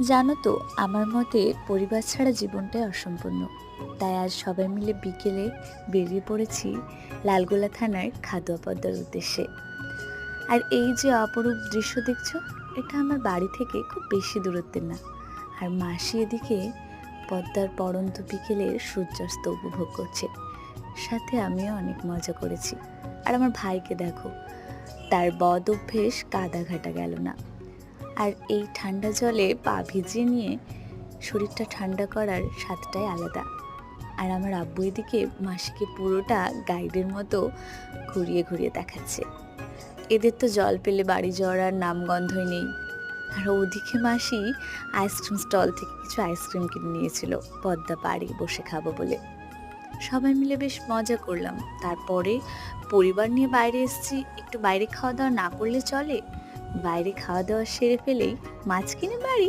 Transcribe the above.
জানো তো, আমার মতে পরিবার ছাড়া জীবনটাই অসম্পূর্ণ। তাই আজ সবাই মিলে বিকেলে বেরিয়ে পড়েছি লালগোলা থানার খাদুয়া পদ্মার উদ্দেশ্যে। আর এই যে অপরূপ দৃশ্য দেখছো, এটা আমার বাড়ি থেকে খুব বেশি দূরত্বের না। আর মাসি এদিকে পদ্মার পড়ন্ত বিকেলের সূর্যাস্ত উপভোগ করছে, সাথে আমিও অনেক মজা করেছি। আর আমার ভাইকে দেখো, তার বদ অভ্যেস কাদা ঘাটা গেল না। আর এই ঠান্ডা জলে পা ভিজিয়ে নিয়ে শরীরটা ঠান্ডা করার স্বাদটাই আলাদা। আর আমার আব্বু এদিকে মাসিকে পুরোটা গাইডের মতো ঘুরিয়ে ঘুরিয়ে দেখাচ্ছে। এদের তো জল পেলে বাড়ি যাওয়ার আর নামগন্ধই নেই। আর ওদিকে মাসি আইসক্রিম স্টল থেকে কিছু আইসক্রিম কিনে নিয়েছিল পদ্মা পাড়ে বসে খাবো বলে। সবাই মিলে বেশ মজা করলাম। তারপরে পরিবার নিয়ে বাইরে এসেছি, একটু বাইরে খাওয়া দাওয়া না করলে চলে। বাইরে খাওয়া দাওয়া সেরে ফেলেই মাছ কিনে বাড়ি